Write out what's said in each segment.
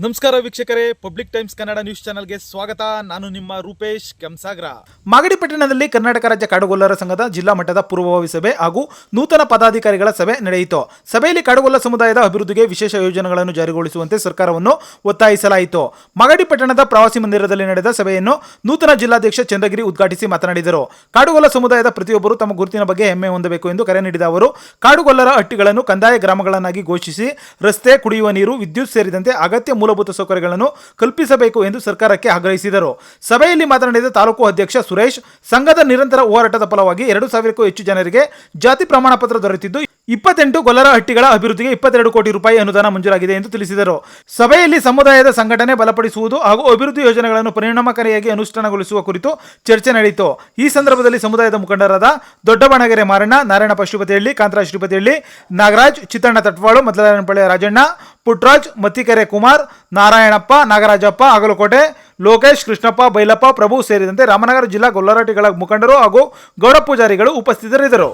ನಮಸ್ಕಾರ ವೀಕ್ಷಕರೇ, public times Kannada news ಚಾನೆಲ್ಗೆ ಸ್ವಾಗತ. ನಾನು ನಿಮ್ಮ ರೂಪೇಶ್ ಕೆಂಸಾಗ್ರ. ಮಾಗಡಿ ಪಟ್ಟಣದಲ್ಲಿ ಕರ್ನಾಟಕ ರಾಜ್ಯ ಕಾಡುಗೊಲ್ಲರ ಸಂಘದ ಜಿಲ್ಲಾ ಮಟ್ಟದ ಪೂರ್ವಭಾವಿ ಸಭೆ ಹಾಗೂ ನೂತನ ಪದಾಧಿಕಾರಿಗಳ ಸಭೆ ನಡೆಯಿತು. ಸಭೆಯಲ್ಲಿ ಕಾಡುಗೊಲ್ಲ ಸಮುದಾಯದ ಅಭಿವೃದ್ಧಿಗೆ ವಿಶೇಷ ಯೋಜನೆಗಳನ್ನು ಜಾರಿಗೊಳಿಸುವಂತೆ ಸರ್ಕಾರವನ್ನು ಒತ್ತಾಯಿಸಲಾಯಿತು. ಮಾಗಡಿ ಪಟ್ಟಣದ ಪ್ರವಾಸಿ ಮಂದಿರದಲ್ಲಿ ನಡೆದ ಸಭೆಯನ್ನು ನೂತನ ಜಿಲ್ಲಾಧ್ಯಕ್ಷ ಚಂದ್ರಗಿರಿ ಉದ್ಘಾಟಿಸಿ ಮಾತನಾಡಿದರು. ಕಾಡುಗೊಲ್ಲ ಸಮುದಾಯದ ಪ್ರತಿಯೊಬ್ಬರು ತಮ್ಮ ಗುರುತಿನ ಬಗ್ಗೆ ಹೆಮ್ಮೆ ಹೊಂದಬೇಕು ಎಂದು ಕರೆ ನೀಡಿದ ಅವರು, ಕಾಡುಗೊಲ್ಲರ ಹಟ್ಟಿಗಳನ್ನು ಕಂದಾಯ ಗ್ರಾಮಗಳನ್ನಾಗಿ ಘೋಷಿಸಿ ರಸ್ತೆ, ಕುಡಿಯುವ ನೀರು, ವಿದ್ಯುತ್ ಸೇರಿದಂತೆ ಅಗತ್ಯ ಮೂಲಭೂತ ಸೌಕರ್ಯಗಳನ್ನು ಕಲ್ಪಿಸಬೇಕು ಎಂದು ಸರ್ಕಾರಕ್ಕೆ ಆಗ್ರಹಿಸಿದರು. ಸಭೆಯಲ್ಲಿ ಮಾತನಾಡಿದ ತಾಲೂಕು ಅಧ್ಯಕ್ಷ ಸುರೇಶ್, ಸಂಘದ ನಿರಂತರ ಹೋರಾಟದ ಫಲವಾಗಿ 2,000ಕ್ಕೂ ಹೆಚ್ಚು ಜನರಿಗೆ ಜಾತಿ ಪ್ರಮಾಣ ಪತ್ರ ದೊರೆತಿದ್ದು 28 ಗೊಲ್ಲರ ಹಟ್ಟಿಗಳ ಅಭಿವೃದ್ಧಿಗೆ 22 ಕೋಟಿ ರೂಪಾಯಿ ಅನುದಾನ ಮಂಜೂರಾಗಿದೆ ಎಂದು ತಿಳಿಸಿದರು. ಸಭೆಯಲ್ಲಿ ಸಮುದಾಯದ ಸಂಘಟನೆ ಬಲಪಡಿಸುವುದು ಹಾಗೂ ಅಭಿವೃದ್ಧಿ ಯೋಜನೆಗಳನ್ನು ಪರಿಣಾಮಕಾರಿಯಾಗಿ ಅನುಷ್ಠಾನಗೊಳಿಸುವ ಕುರಿತು ಚರ್ಚೆ ನಡೆಯಿತು. ಈ ಸಂದರ್ಭದಲ್ಲಿ ಸಮುದಾಯದ ಮುಖಂಡರಾದ ದೊಡ್ಡಬಣಗೆರೆ ಮಾರಣ್ಣ, ನಾರಾಯಣಪ್ಪ ಶ್ರೀಪತಿಹಳ್ಳಿ, ಕಾಂತರಾಜ್ ಶ್ರೀಪತಿಹಳ್ಳಿ, ನಾಗರಾಜ್, ಚಿತ್ತಣ್ಣ ತಟ್ವಾಳು, ಮದ್ದಲನಪಳ್ಳಿ ರಾಜಣ್ಣ, ಪುಟ್ರಾಜ್, ಮತ್ತಿಕೆರೆ ಕುಮಾರ್, ನಾರಾಯಣಪ್ಪ, ನಾಗರಾಜಪ್ಪ, ಅಗಲಕೋಟೆ, ಲೋಕೇಶ್, ಕೃಷ್ಣಪ್ಪ, ಬೈಲಪ್ಪ, ಪ್ರಭು ಸೇರಿದಂತೆ ರಾಮನಗರ ಜಿಲ್ಲಾ ಗೊಲ್ಲರಹಟ್ಟಿಗಳ ಮುಖಂಡರು ಹಾಗೂ ಗೌಡ ಪೂಜಾರಿಗಳು ಉಪಸ್ಥಿತರಿದ್ದರು.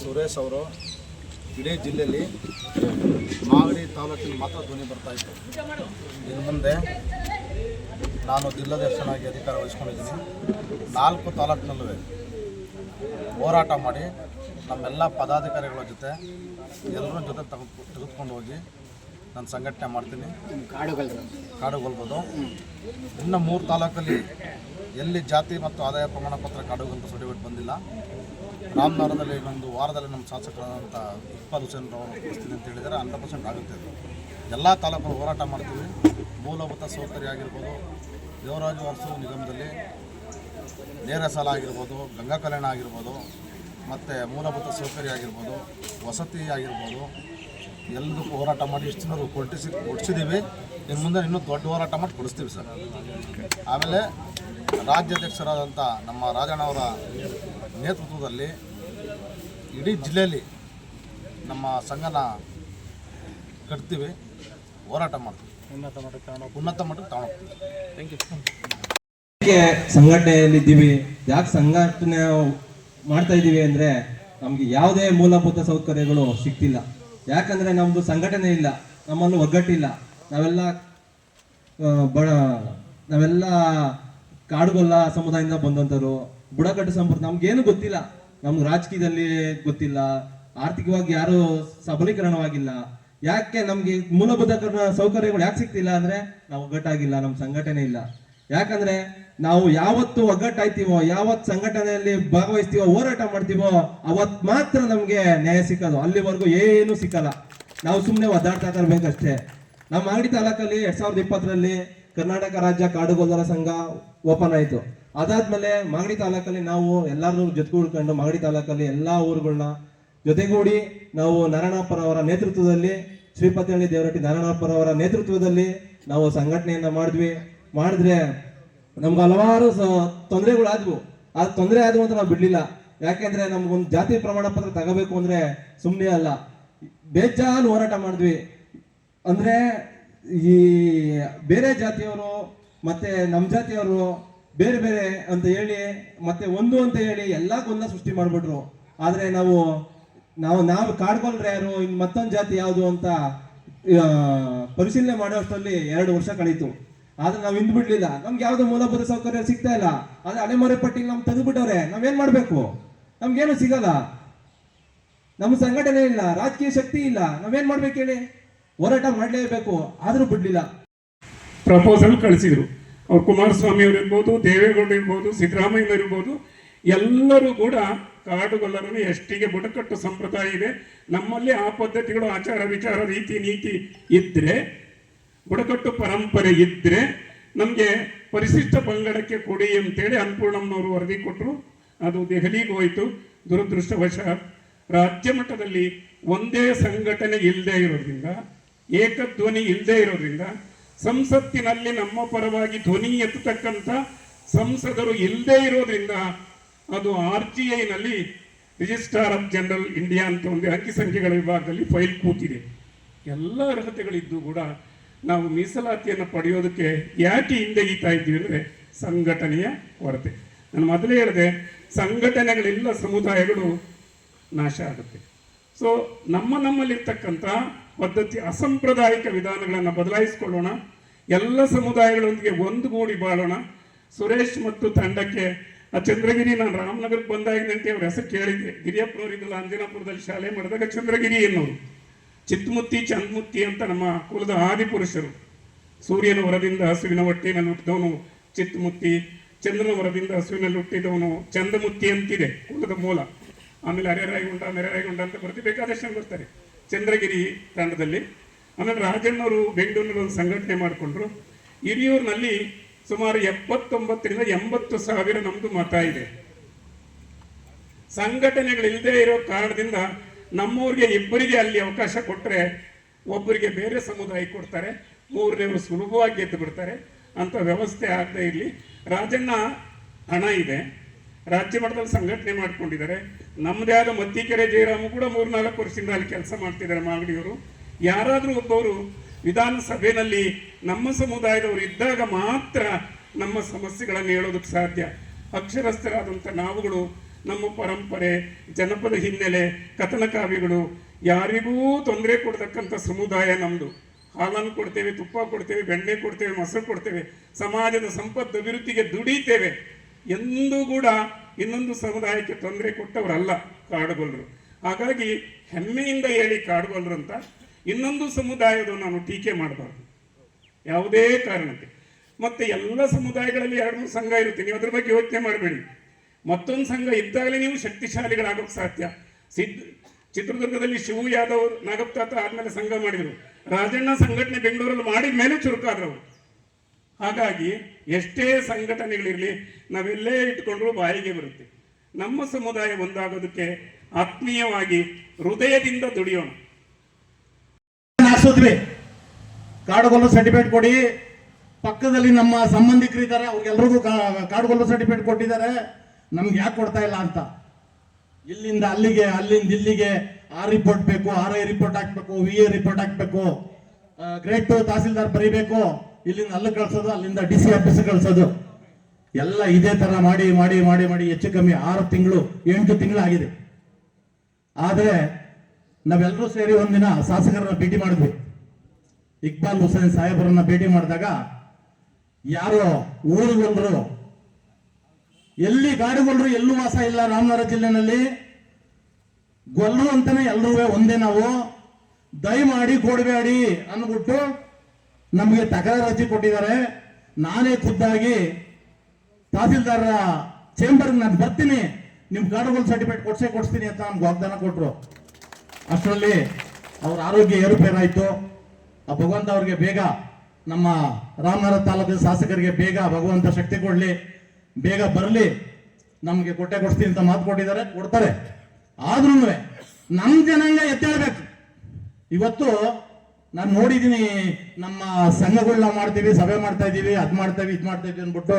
ಸುರೇಶ್ ಅವರು ಇಡೀ ಜಿಲ್ಲೆಯಲ್ಲಿ ಮಾಗಡಿ ತಾಲೂಕಿನ ಮಾತ್ರ ಧ್ವನಿ ಬರ್ತಾ ಇತ್ತು. ಇನ್ನು ಮುಂದೆ ನಾನು ಜಿಲ್ಲಾಧ್ಯಕ್ಷನಾಗಿ ಅಧಿಕಾರ ವಹಿಸ್ಕೊಂಡಿದ್ದೀನಿ. 4 ತಾಲೂಕಿನಲ್ಲೂ ಹೋರಾಟ ಮಾಡಿ ನಮ್ಮೆಲ್ಲ ಪದಾಧಿಕಾರಿಗಳ ಜೊತೆ ಎಲ್ಲರ ಜೊತೆ ತೆಗೆದುಕೊಂಡು ಹೋಗಿ ನಾನು ಸಂಘಟನೆ ಮಾಡ್ತೀನಿ. ಕಾಡುಗೊಲ್ಬೋದು ಇನ್ನು 3 ತಾಲೂಕಲ್ಲಿ ಎಲ್ಲಿ ಜಾತಿ ಮತ್ತು ಆದಾಯ ಪ್ರಮಾಣ ಪತ್ರ ಕಾಡುಗೊಲ್ಲ ಸರ್ಟಿಫಿಕೇಟ್ ಬಂದಿಲ್ಲ. ರಾಮನಗರದಲ್ಲಿ ಒಂದು ವಾರದಲ್ಲಿ ನಮ್ಮ ಶಾಸಕರಾದಂಥ ಇಕ್ಬಾಲ್ ಹುಸೇನ್ ಅವರು ಬರ್ತೀನಿ ಅಂತ ಹೇಳಿದರೆ 100% ಆಗುತ್ತೆ. ಎಲ್ಲ ತಾಲೂಕಲ್ಲಿ ಹೋರಾಟ ಮಾಡ್ತೀವಿ. ಮೂಲಭೂತ ಸೌಕರ್ಯ ಆಗಿರ್ಬೋದು, ದೇವರಾಜು ಅರಸು ನಿಗಮದಲ್ಲಿ ನೇರ ಸಾಲ ಆಗಿರ್ಬೋದು, ಗಂಗಾ ಕಲ್ಯಾಣ ಆಗಿರ್ಬೋದು, ಮತ್ತು ಮೂಲಭೂತ ಸೌಕರ್ಯ ಆಗಿರ್ಬೋದು, ವಸತಿ ಆಗಿರ್ಬೋದು, ಎಲ್ಲದಕ್ಕೂ ಹೋರಾಟ ಮಾಡಿ ಇಷ್ಟು ದಿನ ಕೊಡಿಸಿದ್ದೀವಿ. ಇನ್ನು ಮುಂದೆ ಇನ್ನೂ ದೊಡ್ಡ ಹೋರಾಟ ಮಾಡಿ ಕೊಡಿಸ್ತೀವಿ ಸರ್. ಆಮೇಲೆ ರಾಜ್ಯಾಧ್ಯಕ್ಷರಾದಂಥ ನಮ್ಮ ರಾಜಣ್ಣವರ ನೇತೃತ್ವದಲ್ಲಿ ಇಡೀ ಜಿಲ್ಲೆಯಲ್ಲಿ ನಮ್ಮ ಸಂಘನ ಕಟ್ತೀವಿ, ಹೋರಾಟ ಮಾಡ್ತೀವಿ, ಉನ್ನತ ಮಟ್ಟಕ್ಕೆ ತಗೊಂಡೋಗ್ತೀವಿ. Thank you. ಸಂಘಟನೆಯಲ್ಲಿದ್ದೀವಿ. ಯಾಕೆ ಸಂಘಟನೆ ಮಾಡ್ತಾ ಇದ್ದೀವಿ ಅಂದರೆ ನಮಗೆ ಯಾವುದೇ ಮೂಲಭೂತ ಸೌಕರ್ಯಗಳು ಸಿಗ್ತಿಲ್ಲ. ಯಾಕಂದರೆ ನಮ್ಮದು ಸಂಘಟನೆ ಇಲ್ಲ, ನಮ್ಮನ್ನು ಒಗ್ಗಟ್ಟಿಲ್ಲ. ನಾವೆಲ್ಲ ಕಾಡುಗೊಲ್ಲ ಸಮುದಾಯದಿಂದ ಬಂದಂಥವ್ರು, ಬುಡಕಟ್ಟು ಸಂಪರ್ಕ, ನಮ್ಗೇನು ಗೊತ್ತಿಲ್ಲ. ನಮ್ಗೆ ರಾಜಕೀಯದಲ್ಲಿ ಗೊತ್ತಿಲ್ಲ, ಆರ್ಥಿಕವಾಗಿ ಯಾರು ಸಬಲೀಕರಣವಾಗಿಲ್ಲ. ಯಾಕೆ ನಮ್ಗೆ ಮೂಲಭೂತ ಸೌಕರ್ಯಗಳು ಯಾಕೆ ಸಿಗ್ತಿಲ್ಲ ಅಂದ್ರೆ ನಾವು ಒಗ್ಗಟ್ಟಾಗಿಲ್ಲ, ನಮ್ಮ ಸಂಘಟನೆ ಇಲ್ಲ. ಯಾಕಂದ್ರೆ ನಾವು ಯಾವತ್ತು ಒಗ್ಗಟ್ಟಾಯ್ತೀವೋ, ಯಾವತ್ತು ಸಂಘಟನೆಯಲ್ಲಿ ಭಾಗವಹಿಸ್ತೀವೋ, ಹೋರಾಟ ಮಾಡ್ತೀವೋ, ಅವತ್ ಮಾತ್ರ ನಮ್ಗೆ ನ್ಯಾಯ ಸಿಕ್ಕೋದು. ಅಲ್ಲಿವರೆಗೂ ಏನು ಸಿಕ್ಕಲ್ಲ. ನಾವು ಸುಮ್ಮನೆ ಒದ್ದಾಡ್ತಾ ಇರ್ಬೇಕಷ್ಟೇ. ನಮ್ಮ ಮಾಗಡಿ ತಾಲೂಕಲ್ಲಿ 2020ರಲ್ಲಿ ಕರ್ನಾಟಕ ರಾಜ್ಯ ಕಾಡುಗೊಲ್ಲರ ಸಂಘ ಓಪನ್ ಆಯಿತು. ಅದಾದ್ಮೇಲೆ ಮಾಗಡಿ ತಾಲೂಕಲ್ಲಿ ನಾವು ಎಲ್ಲರೂ ಜೊತೆಗೂಡ್ಕೊಂಡು ಮಾಗಡಿ ತಾಲೂಕಲ್ಲಿ ಎಲ್ಲಾ ಊರುಗಳನ್ನ ಜೊತೆಗೂಡಿ ನಾವು ನಾರಾಯಣಪ್ಪರವರ ನೇತೃತ್ವದಲ್ಲಿ, ಶ್ರೀಪತಿಹಳ್ಳಿ ದೇವರಹಟ್ಟಿ ನಾರಾಯಣಪ್ಪರವರ ನೇತೃತ್ವದಲ್ಲಿ ನಾವು ಸಂಘಟನೆಯನ್ನ ಮಾಡಿದ್ರೆ ನಮ್ಗೆ ಹಲವಾರು ತೊಂದರೆಗಳಾದ್ವು. ಆ ತೊಂದರೆ ಆದ್ವು ಅಂತ ನಾವು ಬಿಡ್ಲಿಲ್ಲ. ಯಾಕೆಂದ್ರೆ ನಮ್ಗೊಂದು ಜಾತಿ ಪ್ರಮಾಣ ಪತ್ರ ತಗೋಬೇಕು ಅಂದ್ರೆ ಸುಮ್ಮನೆ ಅಲ್ಲ, ಬೇಜಾನ್ ಹೋರಾಟ ಮಾಡಿದ್ವಿ. ಅಂದ್ರೆ ಈ ಬೇರೆ ಜಾತಿಯವರು ಮತ್ತೆ ನಮ್ಮ ಜಾತಿಯವರು ಬೇರೆ ಬೇರೆ ಅಂತ ಹೇಳಿ ಮತ್ತೆ ಒಂದು ಅಂತ ಹೇಳಿ ಎಲ್ಲ ಗೊಂದಲ ಸೃಷ್ಟಿ ಮಾಡ್ಬಿಟ್ರು. ಆದ್ರೆ ನಾವು ಕಾಡ್ಕೊಳ್ರೆ ಯಾರು, ಇನ್ ಮತ್ತೊಂದು ಜಾತಿ ಯಾವುದು ಅಂತ ಪರಿಶೀಲನೆ ಮಾಡೋಷ್ಟರಲ್ಲಿ 2 ವರ್ಷ ಕಳೀತು. ಆದ್ರೆ ನಾವು ಹಿಂದ್ ಬಿಡ್ಲಿಲ್ಲ. ನಮ್ಗೆ ಯಾವ್ದು ಮೂಲಭೂತ ಸೌಕರ್ಯ ಸಿಗ್ತಾ ಇಲ್ಲ. ಆದ್ರೆ ಅಲೆಮಾರಿ ಪಟ್ಟಿಗೆ ನಮ್ ತೆಗೆದ್ಬಿಟ್ಟವ್ರೆ. ನಾವೇನ್ ಮಾಡ್ಬೇಕು? ನಮ್ಗೇನು ಸಿಗಲ್ಲ. ನಮ್ಮ ಸಂಘಟನೆ ಇಲ್ಲ, ರಾಜಕೀಯ ಶಕ್ತಿ ಇಲ್ಲ. ನಾವೇನ್ ಮಾಡ್ಬೇಕು ಹೇಳಿ? ಹೋರಾಟ ಮಾಡ್ಲೇಬೇಕು. ಆದ್ರೂ ಬಿಡ್ಲಿಲ್ಲ. ಪ್ರಪೋಸಲ್ ಕಳಿಸಿದ್ರು. ಅವ್ರು ಕುಮಾರಸ್ವಾಮಿ ಅವರು ಇರ್ಬೋದು, ದೇವೇಗೌಡ ಇರ್ಬೋದು, ಸಿದ್ದರಾಮಯ್ಯ ಇರ್ಬೋದು, ಎಲ್ಲರೂ ಕೂಡ ಕಾಡುಗೊಲ್ಲರನ್ನು ಎಷ್ಟಿಗೆ ಬುಡಕಟ್ಟು ಸಂಪ್ರದಾಯ ಇದೆ, ನಮ್ಮಲ್ಲಿ ಆ ಪದ್ಧತಿಗಳು, ಆಚಾರ ವಿಚಾರ, ರೀತಿ ನೀತಿ ಇದ್ರೆ, ಬುಡಕಟ್ಟು ಪರಂಪರೆ ಇದ್ರೆ ನಮಗೆ ಪರಿಶಿಷ್ಟ ಪಂಗಡಕ್ಕೆ ಕೊಡಿ ಅಂತೇಳಿ ಅನ್ನಪೂರ್ಣಮ್ಮನವರು ವರದಿ ಕೊಟ್ಟರು. ಅದು ದೆಹಲಿಗೆ ಹೋಯಿತು. ದುರದೃಷ್ಟವಶ ರಾಜ್ಯ ಮಟ್ಟದಲ್ಲಿ ಒಂದೇ ಸಂಘಟನೆ ಇಲ್ಲದೆ ಇರೋದ್ರಿಂದ, ಏಕಧ್ವನಿ ಇಲ್ಲದೆ ಇರೋದ್ರಿಂದ, ಸಂಸತ್ತಿನಲ್ಲಿ ನಮ್ಮ ಪರವಾಗಿ ಧ್ವನಿ ಎತ್ತತಕ್ಕಂಥ ಸಂಸದರು ಇಲ್ಲದೆ ಇರೋದ್ರಿಂದ ಅದು RGIನಲ್ಲಿ ರಿಜಿಸ್ಟ್ರಾರ್ ಆಫ್ ಜನರಲ್ ಇಂಡಿಯಾ ಅಂತ ಒಂದು ಅಂಕಿ ಸಂಖ್ಯೆಗಳ ವಿಭಾಗದಲ್ಲಿ ಫೈಲ್ ಕೂತಿದೆ. ಎಲ್ಲ ಅರ್ಹತೆಗಳಿದ್ದು ಕೂಡ ನಾವು ಮೀಸಲಾತಿಯನ್ನು ಪಡೆಯೋದಕ್ಕೆ ಯಾಕೆ ಹಿಂದೆಗೀತಾ ಇದ್ದೀವಿ ಅಂದರೆ ಸಂಘಟನೆಯ ಕೊರತೆ. ನಾನು ಮೊದಲೇ ಹೇಳಿದೆ, ಸಂಘಟನೆಗಳಿಲ್ಲ ಸಮುದಾಯಗಳು ನಾಶ ಆಗುತ್ತೆ. ಸೊ ನಮ್ಮಲ್ಲಿರ್ತಕ್ಕಂಥ ಪದ್ಧತಿ ಅಸಾಂಪ್ರದಾಯಿಕ ವಿಧಾನಗಳನ್ನು ಬದಲಾಯಿಸಿಕೊಳ್ಳೋಣ. ಎಲ್ಲ ಸಮುದಾಯಗಳೊಂದಿಗೆ ಒಂದುಗೂಡಿ ಬಾಳೋಣ. ಸುರೇಶ್ ಮತ್ತು ತಂಡಕ್ಕೆ ಆ ಚಂದ್ರಗಿರಿ, ನಾನು ರಾಮನಗರಕ್ಕೆ ಬಂದಾಗಿದ್ದಂತೆ ಅವ್ರ ಹೆಸರು ಕೇಳಿದ್ದೆ. ಗಿರಿಯಪ್ಪನವರಿದ್ದಲ್ಲ, ಅಂಜನಾಪುರದಲ್ಲಿ ಶಾಲೆ ಮಾಡಿದಾಗ ಚಂದ್ರಗಿರಿ ಎನ್ನುವರು. ಚಿತ್ಮುತ್ತಿ ಚಂದ್ಮುತ್ತಿ ಅಂತ ನಮ್ಮ ಕುಲದ ಆದಿಪುರುಷರು. ಸೂರ್ಯನ ವರದಿಂದ ಹಸುವಿನ ಹೊಟ್ಟೆನಲ್ಲಿ ಹುಟ್ಟಿದವನು ಚಿತ್ಮುತ್ತಿ, ಚಂದ್ರನ ವರದಿಂದ ಹಸುವಿನಲ್ಲಿ ಹುಟ್ಟಿದವನು ಚಂದಮುತ್ತಿ ಅಂತಿದೆ ಕುಲದ ಮೂಲ. ಆಮೇಲೆ ಅರೆರಾಯಗುಂಡ ಮೆರೆರಾಯಗುಂಡ ಅಂತ ಬೇಕಾದಷ್ಟು ಬರ್ತಾರೆ ಚಂದ್ರಗಿರಿ ತಂಡದಲ್ಲಿ. ಆಮೇಲೆ ರಾಜಣ್ಣವರು ಬೆಂಗಳೂರಿನಲ್ಲಿ ಒಂದು ಸಂಘಟನೆ ಮಾಡಿಕೊಂಡ್ರು. ಹಿರಿಯೂರಿನಲ್ಲಿ ಸುಮಾರು 79ರಿಂದ 80,000 ನಮ್ದು ಮತ ಇದೆ. ಸಂಘಟನೆಗಳಿಲ್ಲದೆ ಇರೋ ಕಾರಣದಿಂದ ನಮ್ಮೂರಿಗೆ ಇಬ್ಬರಿಗೆ ಅಲ್ಲಿ ಅವಕಾಶ ಕೊಟ್ಟರೆ ಒಬ್ಬರಿಗೆ ಬೇರೆ ಸಮುದಾಯ ಕೊಡ್ತಾರೆ, ಮೂರನೇವರು ಸುಲಭವಾಗಿ ಗೆದ್ದು ಬಿಡ್ತಾರೆ ಅಂತ ವ್ಯವಸ್ಥೆ ಆಗದೆ ಇರಲಿ. ರಾಜಣ್ಣ ಹಣ ಇದೆ, ರಾಜ್ಯ ಮಟ್ಟದಲ್ಲಿ ಸಂಘಟನೆ ಮಾಡ್ಕೊಂಡಿದ್ದಾರೆ. ನಮ್ಮದೇ ಆದ ಮತ್ತಿಕೆರೆ ಜಯರಾಮು ಕೂಡ 3-4 ವರ್ಷದಿಂದ ಅಲ್ಲಿ ಕೆಲಸ ಮಾಡ್ತಿದ್ದಾರೆ ಮಾಗಡಿಯವರು. ಯಾರಾದರೂ ಒಬ್ಬವರು ವಿಧಾನಸಭೆಯಲ್ಲಿ ನಮ್ಮ ಸಮುದಾಯದವರು ಇದ್ದಾಗ ಮಾತ್ರ ನಮ್ಮ ಸಮಸ್ಯೆಗಳನ್ನು ಹೇಳೋದಕ್ಕೆ ಸಾಧ್ಯ. ಅಕ್ಷರಸ್ಥರಾದಂಥ ನಾವುಗಳು, ನಮ್ಮ ಪರಂಪರೆ, ಜನಪದ ಹಿನ್ನೆಲೆ, ಕಥನ ಕಾವ್ಯಗಳು, ಯಾರಿಗೂ ತೊಂದರೆ ಕೊಡ್ತಕ್ಕಂಥ ಸಮುದಾಯ ನಮ್ಮದು. ಹಾಲನ್ನು ಕೊಡ್ತೇವೆ, ತುಪ್ಪ ಕೊಡ್ತೇವೆ, ಬೆಣ್ಣೆ ಕೊಡ್ತೇವೆ, ಮೊಸರು ಕೊಡ್ತೇವೆ, ಸಮಾಜದ ಸಂಪತ್ತು ಅಭಿವೃದ್ಧಿಗೆ ದುಡಿತೇವೆ. ಎಂದೂ ಕೂಡ ಇನ್ನೊಂದು ಸಮುದಾಯಕ್ಕೆ ತೊಂದರೆ ಕೊಟ್ಟವರಲ್ಲ ಕಾಡುಗೊಲ್ಲರು. ಹಾಗಾಗಿ ಹೆಮ್ಮೆಯಿಂದ ಹೇಳಿ ಕಾಡುಗೊಲ್ಲರು ಅಂತ. ಇನ್ನೊಂದು ಸಮುದಾಯದ ನಾನು ಟೀಕೆ ಮಾಡಬಾರ್ದು ಯಾವುದೇ ಕಾರಣಕ್ಕೆ. ಮತ್ತೆ ಎಲ್ಲ ಸಮುದಾಯಗಳಲ್ಲಿ 2-3 ಸಂಘ ಇರುತ್ತೆ, ನೀವು ಅದ್ರ ಬಗ್ಗೆ ಯೋಚನೆ ಮಾಡಬೇಡಿ. ಮತ್ತೊಂದು ಸಂಘ ಇದ್ದಾಗಲೇ ನೀವು ಶಕ್ತಿಶಾಲಿಗಳಾಗೋಕ್ಕೆ ಸಾಧ್ಯ. ಚಿತ್ರದುರ್ಗದಲ್ಲಿ ಶಿವು ಯಾದವ್ ನಾಗಪ್ತಾತ ಆದ್ಮೇಲೆ ಸಂಘ ಮಾಡಿದರು. ರಾಜಣ್ಣ ಸಂಘಟನೆ ಬೆಂಗಳೂರಲ್ಲಿ ಮಾಡಿದ ಮೇಲೆ ಚುರುಕಾದ್ರವರು. ಹಾಗಾಗಿ ಎಷ್ಟೇ ಸಂಘಟನೆಗಳಿರಲಿ, ನಾವೆಲ್ಲೇ ಇಟ್ಕೊಂಡ್ರು ಬಾಯಿಗೆ ಬರುತ್ತೆ. ನಮ್ಮ ಸಮುದಾಯ ಒಂದಾಗೋದಕ್ಕೆ ಆತ್ಮೀಯವಾಗಿ ಹೃದಯದಿಂದ ದುಡಿಯೋಣ. ಹಾಕ್ಸಿದ್ವಿ, ಕಾಡುಗೊಲ್ಲ ಸರ್ಟಿಫಿಕೇಟ್ ಕೊಡಿ. ಪಕ್ಕದಲ್ಲಿ ನಮ್ಮ ಸಂಬಂಧಿಕರು ಇದ್ದಾರೆ, ಅವ್ರಿಗೆಲ್ರಿಗೂ ಕಾಡುಗೊಲ್ಲ ಸರ್ಟಿಫಿಕೇಟ್ ಕೊಟ್ಟಿದ್ದಾರೆ, ನಮ್ಗೆ ಯಾಕೆ ಕೊಡ್ತಾ ಇಲ್ಲ ಅಂತ. ಇಲ್ಲಿಂದ ಅಲ್ಲಿಗೆ, ಅಲ್ಲಿಂದ ಇಲ್ಲಿಗೆ ಆ ರಿಪೋರ್ಟ್ ಬೇಕು, RI ರಿಪೋರ್ಟ್ ಹಾಕ್ಬೇಕು, VA ರಿಪೋರ್ಟ್ ಹಾಕ್ಬೇಕು, ಗ್ರೇಡ್ 2 ತಹಸೀಲ್ದಾರ್ ಬರೀಬೇಕು, ಇಲ್ಲಿಂದ ಅಲ್ಲಿ ಕಳ್ಸೋದು, ಅಲ್ಲಿಂದ DC ಆಫೀಸ್ ಕಳ್ಸೋದು, ಎಲ್ಲ ಇದೇ ತರ ಮಾಡಿ ಮಾಡಿ ಮಾಡಿ ಮಾಡಿ ಹೆಚ್ಚು ಕಮ್ಮಿ 6 ತಿಂಗಳು 8 ತಿಂಗಳು ಆಗಿದೆ. ಆದ್ರೆ ನಾವೆಲ್ಲರೂ ಸೇರಿ ಒಂದಿನ ಶಾಸಕರನ್ನ ಭೇಟಿ ಮಾಡಿದ್ವಿ. ಇಕ್ಬಾಲ್ ಹುಸೇನ್ ಸಾಹೇಬರನ್ನ ಭೇಟಿ ಮಾಡಿದಾಗ ಯಾರೋ ಊರುಗೊಲ್ಲರು, ಎಲ್ಲಿ ಕಾಡುಗೊಲ್ಲರು ಎಲ್ಲೂ ವಾಸ ಇಲ್ಲ ರಾಮನಗರ ಜಿಲ್ಲೆನಲ್ಲಿ, ಗೊಲ್ಲರು ಅಂತಾನೆ ಎಲ್ಲರೂ ಒಂದೇ, ನಾವು ದಯಮಾಡಿ ಕೊಡಬೇಡಿ ಅಂದ್ಬಿಟ್ಟು ನಮಗೆ ತಕರಾರು ಅರ್ಜಿ ಕೊಟ್ಟಿದ್ದಾರೆ. ನಾನೇ ಖುದ್ದಾಗಿ ತಹಸೀಲ್ದಾರರ ಚೇಂಬರ್ಗೆ ನಾನು ಬರ್ತೀನಿ, ನಿಮ್ ಕಾಡುಗೊಲ್ಲ ಸರ್ಟಿಫಿಕೇಟ್ ಕೊಡ್ಸ್ತೀನಿ ಅಂತ ನಮ್ಗೆ ವಾಗ್ದಾನ ಕೊಟ್ರು. ಅಷ್ಟರಲ್ಲಿ ಅವ್ರ ಆರೋಗ್ಯ ಏರುಪೇರಾಯ್ತು. ಆ ಭಗವಂತ ಅವ್ರಿಗೆ ಬೇಗ, ನಮ್ಮ ರಾಮನಗರ ತಾಲೂಕಿನ ಶಾಸಕರಿಗೆ ಬೇಗ ಭಗವಂತ ಶಕ್ತಿ ಕೊಡ್ಲಿ, ಬೇಗ ಬರಲಿ, ನಮ್ಗೆ ಕೊಡ್ಸ್ತೀನಿ ಅಂತ ಮಾತು ಕೊಟ್ಟಿದ್ದಾರೆ, ಕೊಡ್ತಾರೆ. ಆದ್ರೂ ನಮ್ಮ ಜನಾಂಗ ಎದ್ದೇಳ್ಬೇಕು. ಇವತ್ತು ನಾನು ನೋಡಿದೀನಿ, ನಮ್ಮ ಸಂಘಗಳನ್ನ ಮಾಡ್ತೀವಿ, ಸಭೆ ಮಾಡ್ತಾ ಇದೀವಿ, ಅದ್ ಮಾಡ್ತೇವೆ, ಇದ್ ಮಾಡ್ತಾ ಇದೀವಿ ಅಂದ್ಬಿಟ್ಟು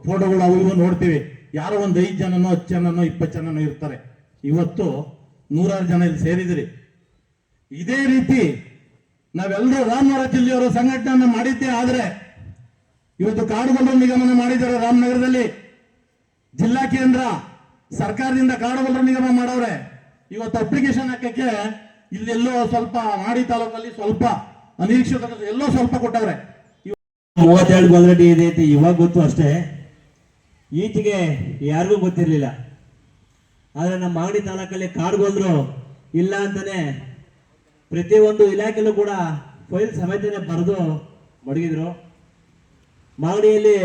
ಫೋಟೋಗಳು ಅವು ಇವು ನೋಡ್ತೀವಿ. ಯಾರೋ ಒಂದು 5 ಜನನೋ 10 ಜನನೋ 20 ಜನನೋ ಇರ್ತಾರೆ. ಇವತ್ತು 100 ಜನ ಇಲ್ಲಿ ಸೇರಿದಿರಿ. ಇದೇ ರೀತಿ ನಾವೆಲ್ಲರೂ ರಾಮನಗರ ಜಿಲ್ಲೆಯವರು ಸಂಘಟನೆಯನ್ನು ಮಾಡಿದ್ದೇ ಆದ್ರೆ, ಇವತ್ತು ಕಾಡುಗೊಲ್ಲರ ನಿಗಮನ ಮಾಡಿದ್ದಾರೆ ರಾಮನಗರದಲ್ಲಿ, ಜಿಲ್ಲಾ ಕೇಂದ್ರ ಸರ್ಕಾರದಿಂದ ಕಾಡುಗೊಲ್ಲರ ನಿಗಮ ಮಾಡವ್ರೆ. ಇವತ್ತು ಅಪ್ಲಿಕೇಶನ್ ಹಾಕಕ್ಕೆ ಇಲ್ಲೆಲ್ಲೋ ಸ್ವಲ್ಪ ಮಾಡಿ ತಾಲೂಕಲ್ಲಿ ಸ್ವಲ್ಪ ಅನಿರೀಕ್ಷಿತ ಎಲ್ಲೋ ಸ್ವಲ್ಪ ಕೊಟ್ಟವ್ರೆ. 32 ಗೊಲ್ಲರಡ್ಡಿ ಇದೆ ಅಂತ ಇವಾಗ ಗೊತ್ತು ಅಷ್ಟೇ, ಈಚೆಗೆ ಯಾರಿಗೂ ಗೊತ್ತಿರಲಿಲ್ಲ. ಆದ್ರೆ ನಮ್ಮ ಮಾಗಡಿ ತಾಲೂಕಲ್ಲಿ ಕಾಡುಗೊಲ್ಲರು ಇಲ್ಲ ಅಂತಾನೆ ಪ್ರತಿಯೊಂದು ಇಲಾಖೆಯಲ್ಲೂ ಕೂಡ ಫೈಲ್ ಸಮೇತನೆ ಬರೆದು ಮಡಗಿದ್ರು. ಮಾಗಡಿಯಲ್ಲಿ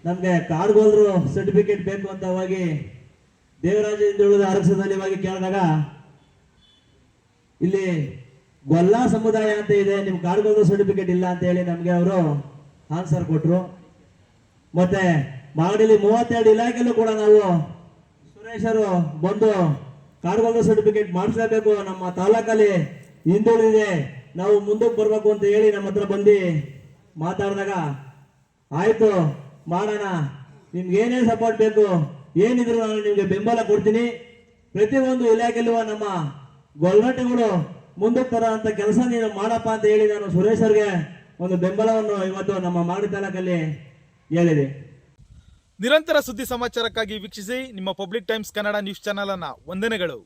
ನಮ್ಗೆ ಕಾಡುಗೊಲ್ಲರು ಸರ್ಟಿಫಿಕೇಟ್ ಬೇಕು ಅಂತ ಹೋಗಿ ದೇವರಾಜ ಹಿಂದುಳಿದ ಆರಕ್ಷಣದಲ್ಲಿ ಹೋಗಿ ಕೇಳಿದಾಗ, ಇಲ್ಲಿ ಗೊಲ್ಲ ಸಮುದಾಯ ಅಂತ ಇದೆ, ನಿಮ್ ಕಾಡುಗೊಲ್ಲರು ಸರ್ಟಿಫಿಕೇಟ್ ಇಲ್ಲ ಅಂತ ಹೇಳಿ ನಮ್ಗೆ ಅವರು ಆನ್ಸರ್ ಕೊಟ್ರು. ಮತ್ತೆ ಮಾಗಡಿಯಲ್ಲಿ 32 ಇಲಾಖೆಯಲ್ಲೂ ಕೂಡ ನಾವು ಸುರೇಶರು ಬಂದು ಕಾಡುಗೊಲ್ಲರ ಸರ್ಟಿಫಿಕೇಟ್ ಮಾಡಿಸಲೇಬೇಕು, ನಮ್ಮ ತಾಲೂಕಲ್ಲಿ ಹಿಂದುಳಿದಿದೆ, ನಾವು ಮುಂದಕ್ಕೆ ಬರ್ಬೇಕು ಅಂತ ಹೇಳಿ ನಮ್ಮ ಹತ್ರ ಬಂದು ಮಾತಾಡಿದಾಗ, ಆಯ್ತು ಮಾಡೋಣ, ನಿಮ್ಗೆ ಏನೇನು ಸಪೋರ್ಟ್ ಬೇಕು ಏನಿದ್ರು ನಾನು ನಿಮ್ಗೆ ಬೆಂಬಲ ಕೊಡ್ತೀನಿ, ಪ್ರತಿಯೊಂದು ಇಲಾಖೆಯಲ್ಲೂ ನಮ್ಮ ಗೊಲ್ಲರಟ್ಟಿಗಳು ಮುಂದಕ್ಕೆ ತರೋ ಅಂತ ಕೆಲಸ ನೀನು ಮಾಡಪ್ಪ ಅಂತ ಹೇಳಿ ನಾನು ಸುರೇಶರ್ಗೆ ಒಂದು ಬೆಂಬಲವನ್ನು ಇವತ್ತು ನಮ್ಮ ಮಾಗಡಿ ತಾಲೂಕಲ್ಲಿ ಹೇಳಿದೆ. ನಿರಂತರ ಸುದ್ದಿ ಸಮಾಚಾರಕ್ಕಾಗಿ ವೀಕ್ಷಿಸಿ ನಿಮ್ಮ public times Kannada news channel ಅನ್ನ. ವಂದನೆಗಳು.